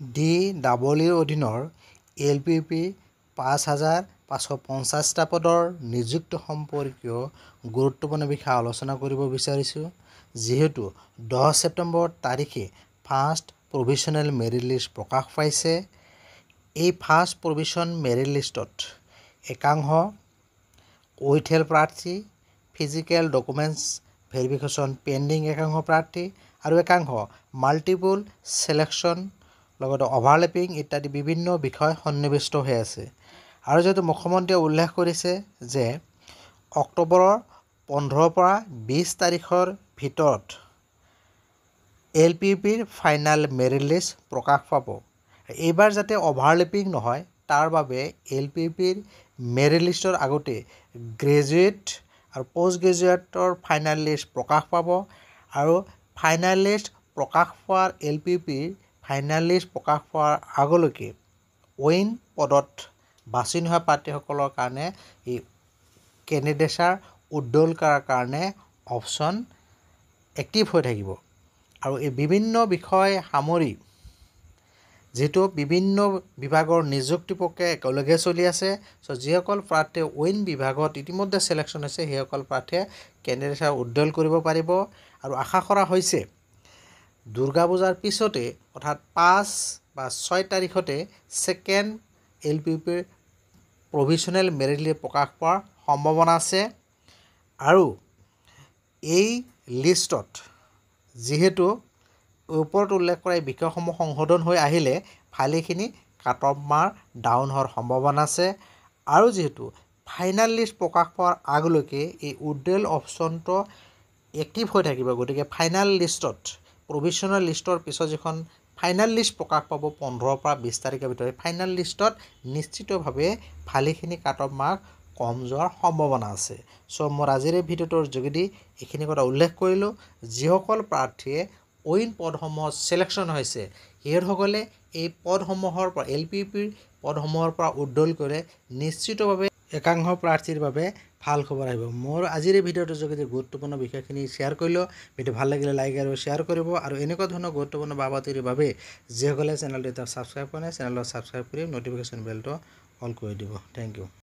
DEEৰ অধীনৰ LPP ৫,৫৫০টা পদৰ নিযুক্তি সম্পৰ্কীয় গুৰুত্বপূৰ্ণ বিষয় আলোচনা কৰিব বিচাৰিছোঁ। যিহেতু 10 ছেপ্টেম্বৰ তাৰিখে ফাৰ্ষ্ট প্ৰভিশ্যনেল মেৰিট লিষ্ট প্ৰকাশ পাইছে। এই ফাৰ্ষ্ট প্ৰভিশ্যন মেৰিট লিষ্টত একাংশ উইথহেল্ড প্ৰাৰ্থী, ফিজিকেল ডকুমেণ্টছ ভেৰিফিকেশ্যন পেণ্ডিং একাংশ প্ৰাৰ্থী আৰু একাংশ মাল্টিপল ছিলেকশ্যন লগতে অভাৰলেপিং ইত্যাদি বিভিন্ন বিষয় সন্নিৱিষ্ট হৈ আছে। আৰু যিহেতু মুখ্যমন্ত্ৰীয়ে উল্লেখ কৰিছে যে অক্টোবৰৰ 15 পৰা 20 তাৰিখৰ ভিতৰত LPPৰ ফাইনেল মেৰিট লিষ্ট প্ৰকাশ পাব। এইবাৰ যাতে অভাৰলেপিং নহয় তাৰ বাবে LPPৰ মেৰিট লিষ্টৰ আগতে গ্ৰেজুৱেট আৰু পষ্ট গ্ৰেজুৱেটৰ ফাইনেল লিষ্ট প্ৰকাশ পাব আৰু ফাইনেল লিষ্ট প্ৰকাশ পোৱাৰ LPPৰ ফাইনেল লিষ্ট প্ৰকাশ পোৱাৰ আগলৈকে অইন পদত বাছনি হোৱা প্ৰাৰ্থীসকলৰ কাৰণে এই কেণ্ডিডেটছাৰ উজ্জ্বল কৰাৰ কাৰণে অপশ্যন এক্টিভ হৈ থাকিব। আৰু এই বিভিন্ন বিষয় সামৰি যিহেতু বিভিন্ন বিভাগৰ নিযুক্তি প্ৰক্ৰিয়া একেলগে চলি আছে, যিসকল প্ৰাৰ্থীয়ে অইন বিভাগত ইতিমধ্যে ছিলেকশ্যন হৈছে সেইসকল প্ৰাৰ্থীয়ে কেণ্ডিডেটছাৰ উজ্জ্বল কৰিব পাৰিব। আৰু আশা কৰা হৈছে দুৰ্গা পূজাৰ পিছতে অৰ্থাৎ 5 বা 6 তাৰিখতে ছেকেণ্ড LPPৰ প্ৰভিশ্যনেল মেৰিট লিষ্ট প্ৰকাশ পোৱাৰ সম্ভাৱনা আছে। আৰু এই লিষ্টত যিহেতু ওপৰত উল্লেখ কৰা এই বিষয়সমূহ সংশোধন হৈ আহিলে ভালেখিনি কাট অফ মাৰ্ক ডাউন হোৱাৰ সম্ভাৱনা আছে। আৰু যিহেতু ফাইনেল লিষ্ট প্ৰকাশ পোৱাৰ আগলৈকে এই উইথহেল্ড অপশ্যনটো এক্টিভ হৈ থাকিব, গতিকে ফাইনেল লিষ্টত প্ৰভিশ্যনেল লিষ্টৰ পিছত যিখন ফাইনেল লিষ্ট প্ৰকাশ পাব 15 পৰা 20 তাৰিখৰ ভিতৰত, ফাইনেল লিষ্টত নিশ্চিতভাৱে ভালেখিনি কাট অফ মাৰ্ক কম যোৱাৰ সম্ভাৱনা আছে। মোৰ আজিৰ এই ভিডিঅ'টোৰ যোগেদি এইখিনি কথা উল্লেখ কৰিলোঁ। যিসকল প্ৰাৰ্থীয়ে অইন পদসমূহত ছিলেকশ্যন হৈছে সেইসকলে এই পদসমূহৰ পৰা LPPৰ পদসমূহৰ পৰা উজ্জ্বল কৰে নিশ্চিতভাৱে একাংশ প্ৰাৰ্থীৰ বাবে ভাল খবৰ আহিব। মোৰ আজিৰ এই ভিডিঅ'টোৰ যোগেদি গুৰুত্বপূৰ্ণ বিষয়খিনি শ্বেয়াৰ কৰিলোঁ। ভিডিঅ' ভাল লাগিলে লাইক আৰু শ্বেয়াৰ কৰিব আৰু এনেকুৱা ধৰণৰ গুৰুত্বপূৰ্ণ বাতৰিৰ বাবে যিসকলে চেনেলটো এতিয়া ছাবস্ক্ৰাইব কৰা নাই চেনেলটো ছাবস্ক্ৰাইব কৰি ন'টিফিকেশ্যন বেলটো অল কৰি দিব। Thank U.